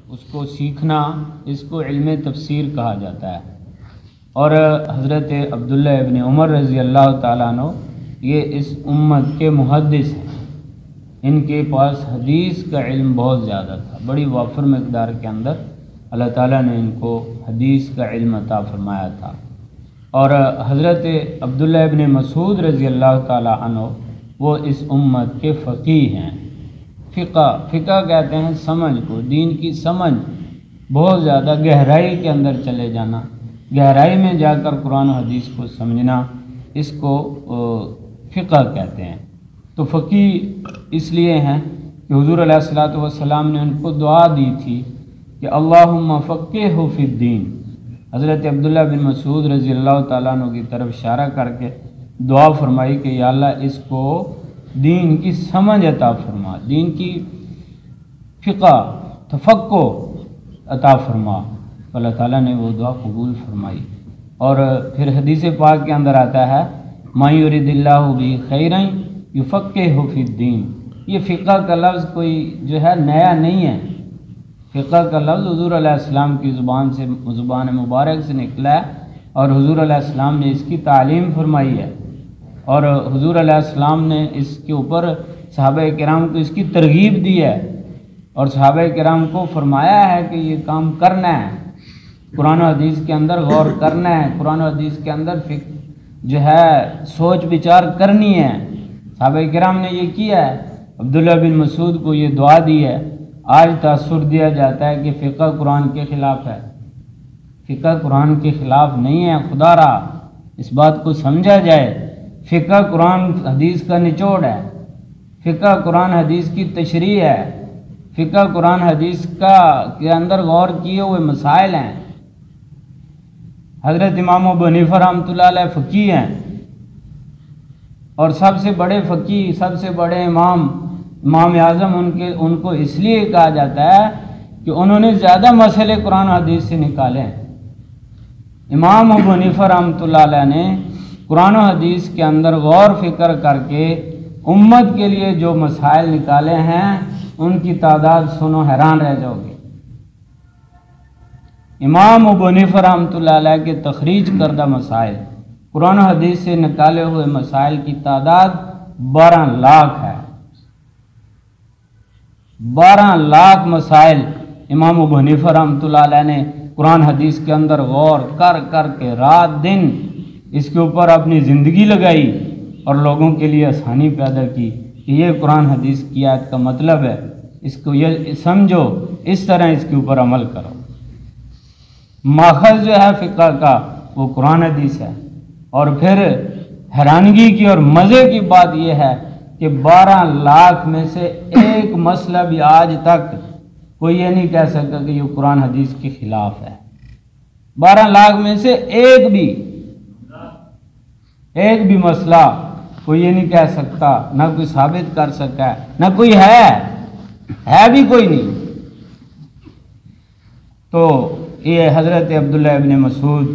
اس کو سیکھنا، اس کو علم تفسیر کہا جاتا ہے۔ اور حضرت عبداللہ ابن عمر رضی اللہ تعالیٰ عنہ یہ اس امت کے محدث ہیں، ان کے پاس حدیث کا علم بہت زیادہ تھا، بڑی وافر مقدار کے اندر اللہ تعالیٰ نے ان کو حدیث کا علم عطا فرمایا تھا۔ اور حضرت عبداللہ ابن مسعود رضی اللہ تعالیٰ عنہ وہ اس امت کے فقیہ ہیں۔ فقہ کہتے ہیں سمجھ کو، دین کی سمجھ، بہت زیادہ گہرائی کے اندر چلے جانا، گہرائی میں جا کر قرآن و حدیث کو سمجھنا، اس کو فقہ کہتے ہیں۔ تو فقیہ اس لیے ہیں کہ حضور علیہ الصلوۃ والسلام نے ان کو دعا دی تھی کہ اللہم فقہہ فی الدین۔ حضرت عبداللہ بن مسعود رضی اللہ تعالیٰ عنہ کی طرف اشارہ کر کے دعا فرمائی کہ یا اللہ اس کو دین کی سمجھ عطا فرما، دین کی فقہ تفقہ عطا فرما۔ اللہ تعالیٰ نے وہ دعا قبول فرمائی۔ اور پھر حدیث پاک کے اندر آتا ہے ما یرید اللہ بہ خیرا یفقہہ فی الدین۔ یہ فقہ کا لفظ کوئی جو ہے نیا نہیں ہے، فقہ کا لفظ حضور علیہ السلام کی زبان مبارک سے نکلا ہے، اور حضور علیہ السلام نے اس کی تعلیم فرمائی ہے، اور حضور علیہ السلام نے اس کے اوپر صحابہ کرام کو اس کی ترغیب دی ہے، اور صحابہ کرام کو فرمایا ہے کہ یہ کام کرنا ہے، قرآن و حدیث کے اندر غور کرنا ہے، قرآن و حدیث کے اندر جو ہے سوچ بچار کرنی ہے۔ صحابہ کرام نے یہ کیا ہے، عبداللہ بن مسعود کو یہ دعا دی ہے۔ آج تاثر دیا جاتا ہے کہ فقہ قرآن کے خلاف ہے، فقہ قرآن کے خلاف نہیں ہے، خدا را اس بات کو سمجھا جائے۔ فقہ قرآن حدیث کا نچوڑ ہے، فقہ قرآن حدیث کی تشریح ہے، فقہ قرآن حدیث کے اندر غور کیے ہوئے مسائل ہیں۔ حضرت امام ابو حنیفہ رحمۃ اللہ علیہ فقیہ ہیں، اور سب سے بڑے فقیہ، سب سے بڑے امام اعظم ان کو اس لیے کہا جاتا ہے کہ انہوں نے زیادہ مسئلے قرآن و حدیث سے نکالے ہیں۔ امام ابو حنیفہ رحمۃ اللہ علیہ نے قرآن و حدیث کے اندر غور فکر کر کے امت کے لیے جو مسائل نکالے ہیں ان کی تعداد سنو حیران رہ جاؤ گے۔ امام ابو حنیفہ رحمۃ اللہ علیہ کے تخریج کردہ مسائل، قرآن و حدیث سے نکالے ہوئے مسائل کی تعداد 12 لاکھ ہے۔ 12 لاکھ مسائل امام ابو حنیفہ رحمۃ اللہ علیہ نے قرآن حدیث کے اندر غور کر کر کے رات دن اس کے اوپر اپنی زندگی لگائی، اور لوگوں کے لیے آسانی پیدا کی کہ یہ قرآن حدیث کی آیت کا مطلب ہے، اس کو یہ سمجھو، اس طرح اس کے اوپر عمل کرو۔ ماخذ جو ہے فقہ کا وہ قرآن حدیث ہے۔ اور پھر حیرانگی کی اور مزے کی بات یہ ہے کہ 12 لاکھ میں سے ایک مسئلہ بھی آج تک کوئی یہ نہیں کہہ سکتا کہ یہ قرآن حدیث کے خلاف ہے۔ 12 لاکھ میں سے ایک بھی مسئلہ کوئی یہ نہیں کہہ سکتا، نہ کوئی ثابت کر سکا ہے، نہ کوئی ہے بھی کوئی نہیں۔ تو یہ حضرت عبداللہ ابن مسعود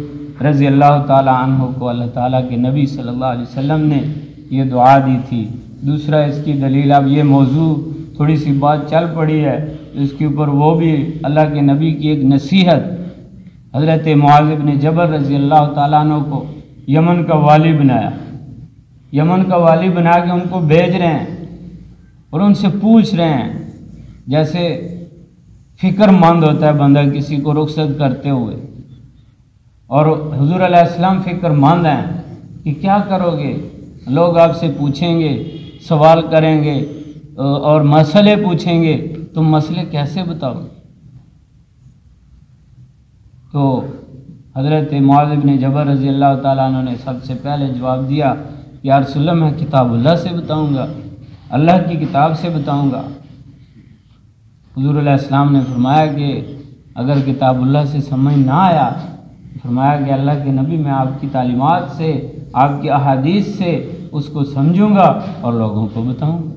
رضی اللہ تعالی عنہ کو اللہ تعالیٰ کے نبی صلی اللہ علیہ وسلم نے یہ دعا دی تھی۔ دوسرا اس کی دلیل، اب یہ موضوع تھوڑی سی بات چل پڑی ہے، اس کے اوپر وہ بھی اللہ کے نبی کی ایک نصیحت۔ حضرت معاذ بن جبل رضی اللہ تعالیٰ عنہ کو یمن کا والی بنایا، یمن کا والی بنا کے ان کو بھیج رہے ہیں اور ان سے پوچھ رہے ہیں، جیسے فکر مند ہوتا ہے بندہ کسی کو رخصت کرتے ہوئے، اور حضور علیہ السلام فکر مند ہیں کہ کیا کرو گے، لوگ آپ سے پوچھیں گے، سوال کریں گے اور مسئلے پوچھیں گے، تم مسئلے کیسے بتاؤ گے؟ تو حضرت معاذ بن جبل رضی اللہ تعالیٰ عنہ نے سب سے پہلے جواب دیا کہ یا رسول اللہ میں کتاب اللہ سے بتاؤں گا، اللہ کی کتاب سے بتاؤں گا۔ حضور علیہ السلام نے فرمایا کہ اگر کتاب اللہ سے سمجھ نہ آیا، فرمایا کہ اللہ کے نبی میں آپ کی تعلیمات سے، آپ کی احادیث سے اس کو سمجھوں گا اور لوگوں کو بتاؤں گا۔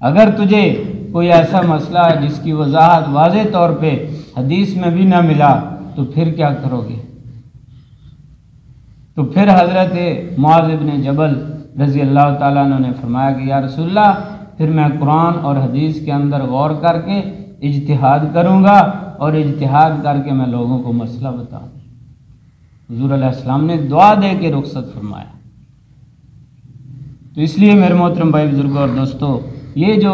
اگر تجھے کوئی ایسا مسئلہ ہے جس کی وضاحت واضح طور پہ حدیث میں بھی نہ ملا تو پھر کیا کرو گے؟ تو پھر حضرت معاذ بن جبل رضی اللہ تعالیٰ عنہ نے فرمایا کہ یا رسول اللہ پھر میں قرآن اور حدیث کے اندر غور کر کے اجتہاد کروں گا اور اجتہاد کر کے میں لوگوں کو مسئلہ بتاؤں۔ حضور علیہ السلام نے دعا دے کے رخصت فرمایا۔ تو اس لیے میرے محترم بھائی بزرگوں اور دوستو، یہ جو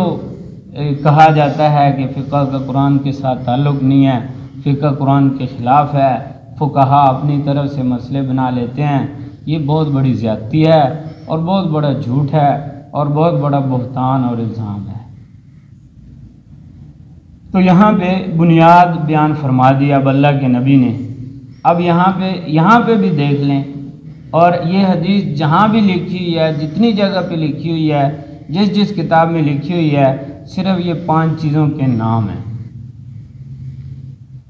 کہا جاتا ہے کہ فقہ کا قرآن کے ساتھ تعلق نہیں ہے، فقہ قرآن کے خلاف ہے، فقہا اپنی طرف سے مسئلے بنا لیتے ہیں، یہ بہت بڑی زیادتی ہے اور بہت بڑا جھوٹ ہے اور بہت بڑا بہتان اور الزام ہے۔ تو یہاں پہ بنیاد بیان فرما دیا اب اللہ کے نبی نے۔ اب یہاں پہ بھی دیکھ لیں، اور یہ حدیث جہاں بھی لکھی ہوئی ہے، جتنی جگہ پہ لکھی ہوئی ہے، جس کتاب میں لکھی ہوئی ہے، صرف یہ 5 چیزوں کے نام ہیں۔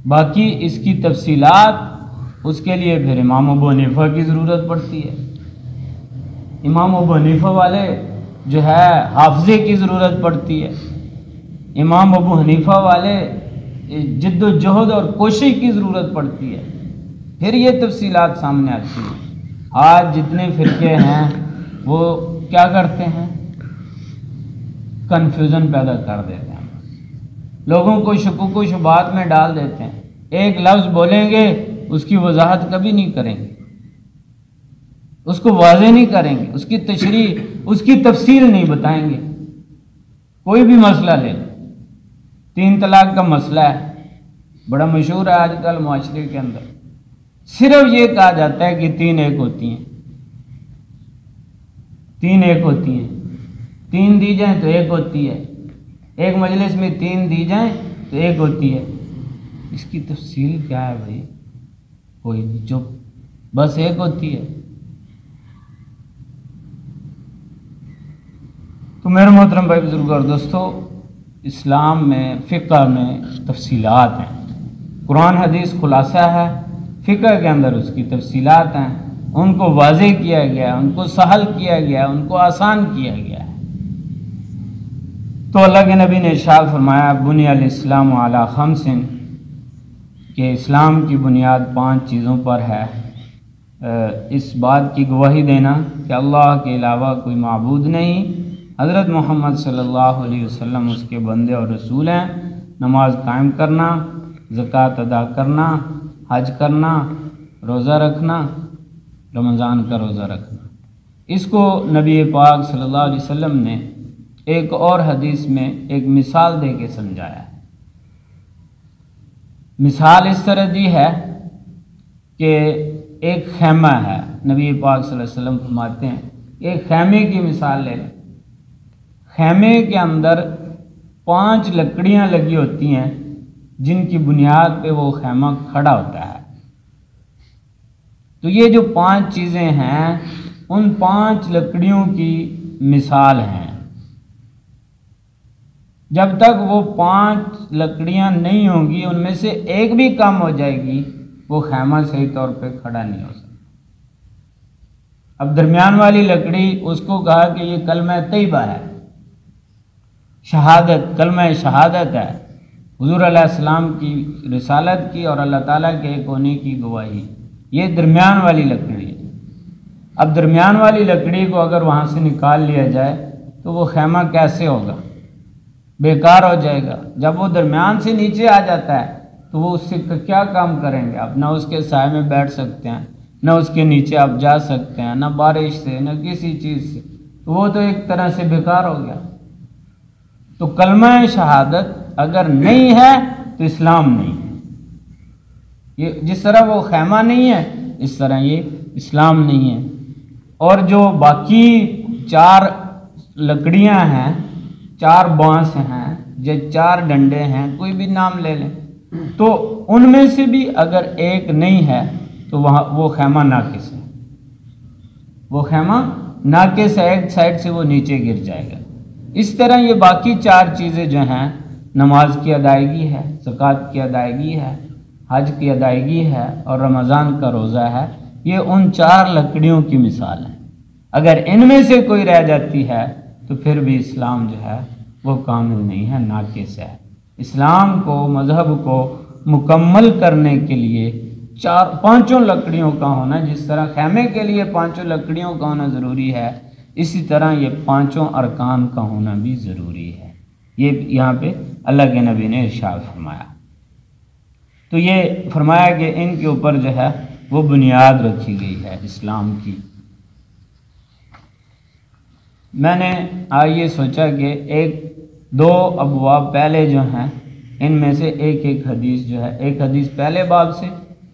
باقی اس کی تفصیلات، اس کے لیے پھر امام ابو حنیفہ کی ضرورت پڑتی ہے۔ امام ابو حنیفہ والے جو ہے حافظے کی ضرورت پڑتی ہے، امام ابو حنیفہ والے جد و جہد اور کوشش کی ضرورت پڑتی ہے، پھر یہ تفصیلات سامنے آتی ہیں۔ آج جتنے فرقے ہیں وہ کیا کرتے ہیں؟ کنفیوژن پیدا کر دیتے ہیں، لوگوں کو شکوک و شبہات میں ڈال دیتے ہیں۔ ایک لفظ بولیں گے، اس کی وضاحت کبھی نہیں کریں گے، اس کو واضح نہیں کریں گے، اس کی تشریح، اس کی تفصیل نہیں بتائیں گے۔ کوئی بھی مسئلہ لے لیں، 3 طلاق کا مسئلہ ہے، بڑا مشہور ہے آج کل معاشرے کے اندر۔ صرف یہ کہا جاتا ہے کہ 3 ایک ہوتی ہیں، 3 ایک ہوتی ہیں، 3 دی جائیں تو 1 ہوتی ہے، ایک مجلس میں 3 دی جائیں تو 1 ہوتی ہے۔ اس کی تفصیل کیا ہے بھائی؟ کوئی نہیں، چپ، بس 1 ہوتی ہے۔ تو میرے محترم بھائی بزرگوں اور دوستو، اسلام میں فقہ میں تفصیلات ہیں، قرآن حدیث خلاصہ ہے، فقہ کے اندر اس کی تفصیلات ہیں، ان کو واضح کیا گیا، ان کو سہل کیا گیا، ان کو آسان کیا گیا ہے۔ تو اللہ کے نبی نے ارشاد فرمایا، بنی الاسلام علی 5، کہ اسلام کی بنیاد 5 چیزوں پر ہے۔ اس بات کی گواہی دینا کہ اللہ کے علاوہ کوئی معبود نہیں، حضرت محمد صلی اللہ علیہ وسلم اس کے بندے اور رسول ہیں، نماز قائم کرنا، زکوٰۃ ادا کرنا، حج کرنا، روزہ رکھنا، رمضان کا روزہ رکھنا۔ اس کو نبی پاک صلی اللہ علیہ وسلم نے ایک اور حدیث میں ایک مثال دے کے سمجھایا ہے۔ مثال اس طرح دی ہے کہ ایک خیمہ ہے، نبی پاک صلی اللہ علیہ وسلم فرماتے ہیں ایک خیمے کی مثال لے لیں۔ خیمے کے اندر 5 لکڑیاں لگی ہوتی ہیں جن کی بنیاد پہ وہ خیمہ کھڑا ہوتا ہے۔ تو یہ جو 5 چیزیں ہیں، ان 5 لکڑیوں کی مثال ہیں۔ جب تک وہ 5 لکڑیاں نہیں ہوں گی، ان میں سے ایک بھی کم ہو جائے گی، وہ خیمہ صحیح طور پہ کھڑا نہیں ہو سکتا۔ اب درمیان والی لکڑی، اس کو کہا کہ یہ کلمہ طیبہ ہے، شہادت، کلمہ شہادت ہے، حضور علیہ السلام کی رسالت کی اور اللہ تعالیٰ کے ایک ہونے کی گواہی۔ یہ درمیان والی لکڑی ہے۔ اب درمیان والی لکڑی کو اگر وہاں سے نکال لیا جائے تو وہ خیمہ کیسے ہوگا؟ بیکار ہو جائے گا۔ جب وہ درمیان سے نیچے آ جاتا ہے تو وہ اس سے کیا کام کریں گے؟ آپ نہ اس کے سائے میں بیٹھ سکتے ہیں، نہ اس کے نیچے آپ جا سکتے ہیں، نہ بارش سے، نہ کسی چیز سے، تو وہ تو ایک طرح سے بیکار ہو گیا۔ تو کلمہ شہادت اگر نہیں ہے تو اسلام نہیں ہے۔ یہ جس طرح وہ خیمہ نہیں ہے، اس طرح یہ اسلام نہیں ہے۔ اور جو باقی 4 لکڑیاں ہیں، 4 بانس ہیں، یا 4 ڈنڈے ہیں، کوئی بھی نام لے لیں، تو ان میں سے بھی اگر ایک نہیں ہے تو وہ خیمہ ناقص ہے، وہ خیمہ ناقص ہے، ایک سائڈ سے وہ نیچے گر جائے گا۔ اس طرح یہ باقی 4 چیزیں جو ہیں، نماز کی ادائیگی ہے، زکوٰۃ کی ادائیگی ہے، حج کی ادائیگی ہے اور رمضان کا روزہ ہے، یہ ان 4 لکڑیوں کی مثال ہے۔ اگر ان میں سے کوئی رہ جاتی ہے تو پھر بھی اسلام جو ہے وہ کامل نہیں ہے، ناقص ہے۔ اسلام کو، مذہب کو مکمل کرنے کے لیے 5 لکڑیوں کا ہونا، جس طرح خیمے کے لیے 5 لکڑیوں کا ہونا ضروری ہے، اسی طرح یہ 5 ارکان کا ہونا بھی ضروری ہے۔ یہ یہاں پہ اللہ کے نبی نے ارشاد فرمایا۔ تو یہ فرمایا کہ ان کے اوپر جو ہے وہ بنیاد رکھی گئی ہے اسلام کی۔ میں نے آج یہ سوچا کہ ایک دو ابواب پہلے جو ہیں ان میں سے ایک حدیث جو ہے، ایک حدیث پہلے باب سے،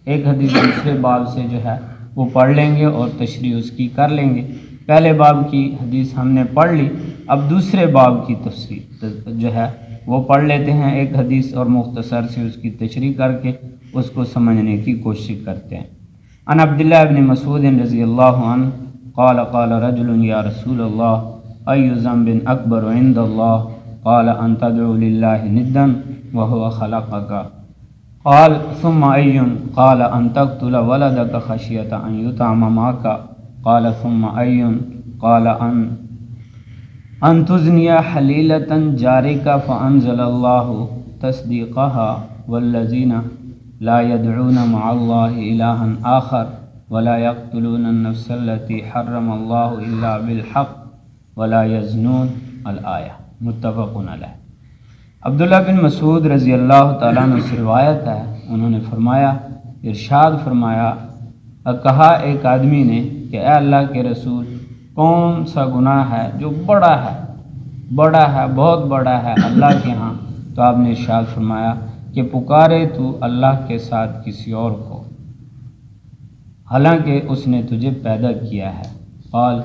ایک حدیث دوسرے باب سے جو ہے وہ پڑھ لیں گے اور تشریح اس کی کر لیں گے۔ پہلے باب کی حدیث ہم نے پڑھ لی، اب دوسرے باب کی تفسیر جو ہے وہ پڑھ لیتے ہیں ایک حدیث اور مختصر سے اس کی تشریح کر کے اس کو سمجھنے کی کوشش کرتے ہیں۔ عن عبداللہ ابن مسعود رضی اللہ عنہ قال قال رجل یا رسول اللہ ای ذنب اکبر عند اللہ قال ان تدعو للہ ندا وهو خلقک قال ثم ای قال ان تقتل ولدک خشیۃ ان یطعم معک قال ثم ای قال ان تزنی حلیلۃ جارک فانزل اللہ تصدیقها والذین لا يدعون مع اللہ الہا آخر ولا يقتلون النفس التي حرم اللہ الا بالحق ولا يزنون الآیہ، متفق علیہ۔ عبداللہ بن مسعود رضی اللہ تعالیٰ عنہ سے روایت ہے، انہوں نے فرمایا، ارشاد فرمایا، کہا ایک آدمی نے کہ اے اللہ کے رسول، کون سا گناہ ہے جو بڑا ہے بہت بڑا ہے اللہ کے ہاں؟ تو آپ نے ارشاد فرمایا کہ پکارے تو اللہ کے ساتھ کسی اور کو حالانکہ اس نے تجھے پیدا کیا ہے۔ قال،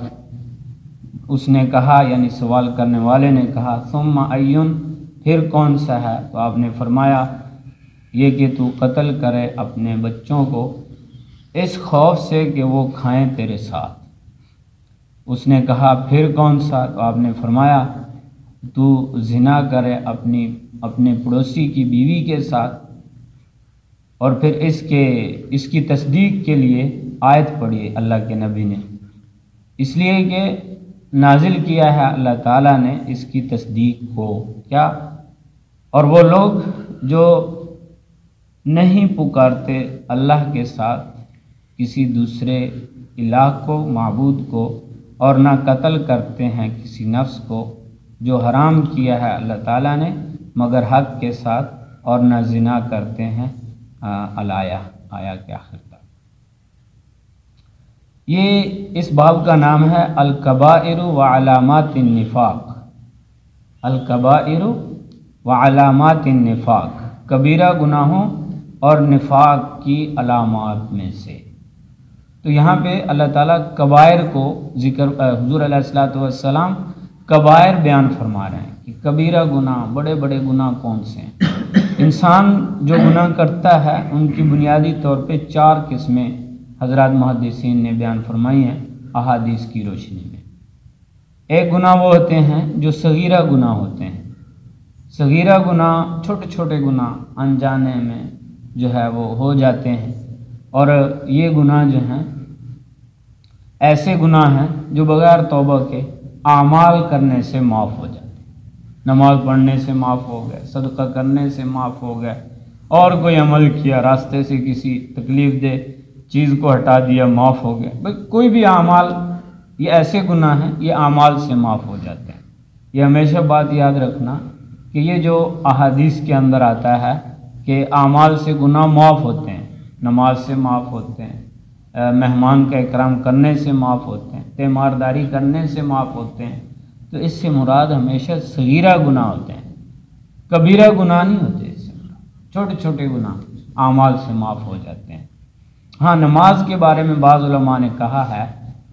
اس نے کہا یعنی سوال کرنے والے نے کہا ثم ایون، پھر کون سا ہے؟ تو آپ نے فرمایا یہ کہ تو قتل کرے اپنے بچوں کو اس خوف سے کہ وہ کھائیں تیرے ساتھ۔ اس نے کہا پھر کون سا؟ تو آپ نے فرمایا تو زنا کرے اپنے پڑوسی کی بیوی کے ساتھ۔ اور پھر اس کی تصدیق کے لیے آیت پڑھی اللہ کے نبی نے، اس لیے کہ نازل کیا ہے اللہ تعالیٰ نے اس کی تصدیق کو کیا، اور وہ لوگ جو نہیں پکارتے اللہ کے ساتھ کسی دوسرے الہ کو، معبود کو، اور نہ قتل کرتے ہیں کسی نفس کو جو حرام کیا ہے اللہ تعالیٰ نے مگر حق کے ساتھ، اور نہ زنا کرتے ہیں الآیہ، آیا کے آخر تک۔ یہ اس باب کا نام ہے الکبائر و علامات النفاق۔ الکبائر و علامات النفاق، کبیرہ گناہوں اور نفاق کی علامات میں سے۔ تو یہاں پہ اللہ تعالیٰ کبائر کو ذکر، حضور علیہ الصلوۃ والسلام کبائر بیان فرما رہے ہیں کہ کبیرہ گناہ، بڑے بڑے گناہ کون سے ہیں۔ انسان جو گناہ کرتا ہے ان کی بنیادی طور پہ 4 قسمیں حضرات محدثین نے بیان فرمائی ہیں احادیث کی روشنی میں۔ ایک گناہ وہ ہوتے ہیں جو صغیرہ گناہ ہوتے ہیں۔ صغیرہ گناہ چھوٹے چھوٹے گناہ انجانے میں جو ہے وہ ہو جاتے ہیں، اور یہ گناہ جو ہیں ایسے گناہ ہیں جو بغیر توبہ کے اعمال کرنے سے معاف ہو جاتے ہیں۔ نماز پڑھنے سے معاف ہو گئے، صدقہ کرنے سے معاف ہو گئے، اور کوئی عمل کیا، راستے سے کسی تکلیف دہ چیز کو ہٹا دیا، معاف ہو گئے۔ کوئی بھی اعمال، یہ ایسے گناہ ہیں یہ اعمال سے معاف ہو جاتے ہیں۔ یہ ہمیشہ بات یاد رکھنا کہ یہ جو احادیث کے اندر آتا ہے کہ اعمال سے گناہ معاف ہوتے ہیں، نماز سے معاف ہوتے ہیں، مہمان کا اکرام کرنے سے معاف ہوتے ہیں، تیمارداری کرنے سے معاف ہوتے ہیں، تو اس سے مراد ہمیشہ صغیرہ گناہ ہوتے ہیں، کبیرہ گناہ نہیں ہوتے۔ اس سے مراد چھوٹے چھوٹے گناہ اعمال سے معاف ہو جاتے ہیں۔ ہاں، نماز کے بارے میں بعض علماء نے کہا ہے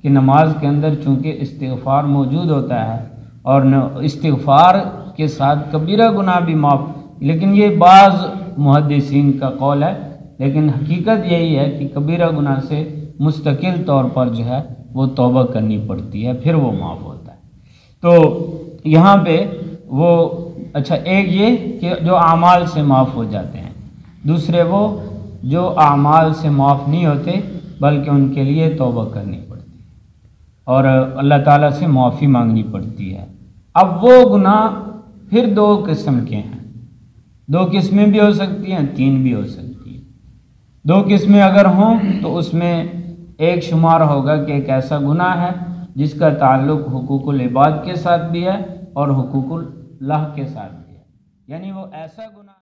کہ نماز کے اندر چونکہ استغفار موجود ہوتا ہے اور استغفار کے ساتھ کبیرہ گناہ بھی معاف، لیکن یہ بعض محدثین کا قول ہے، لیکن حقیقت یہی ہے کہ کبیرہ گناہ سے مستقل طور پر جو ہے وہ توبہ کرنی پڑتی ہے، پھر وہ معاف ہوتا ہے۔ تو یہاں پہ وہ اچھا، ایک یہ کہ جو اعمال سے معاف ہو جاتے ہیں، دوسرے وہ جو اعمال سے معاف نہیں ہوتے بلکہ ان کے لیے توبہ کرنی پڑتی ہے اور اللہ تعالیٰ سے معافی مانگنی پڑتی ہے۔ اب وہ گناہ پھر 2 قسم کے ہیں، 2 قسمیں بھی ہو سکتی ہیں، 3 بھی ہو سکتی ہیں۔ 2 قسمیں اگر ہوں تو اس میں ایک شمار ہوگا کہ ایک ایسا گناہ ہے جس کا تعلق حقوق العباد کے ساتھ بھی ہے اور حقوق لہ کے ساتھ دیا، یعنی وہ ایسا گناہ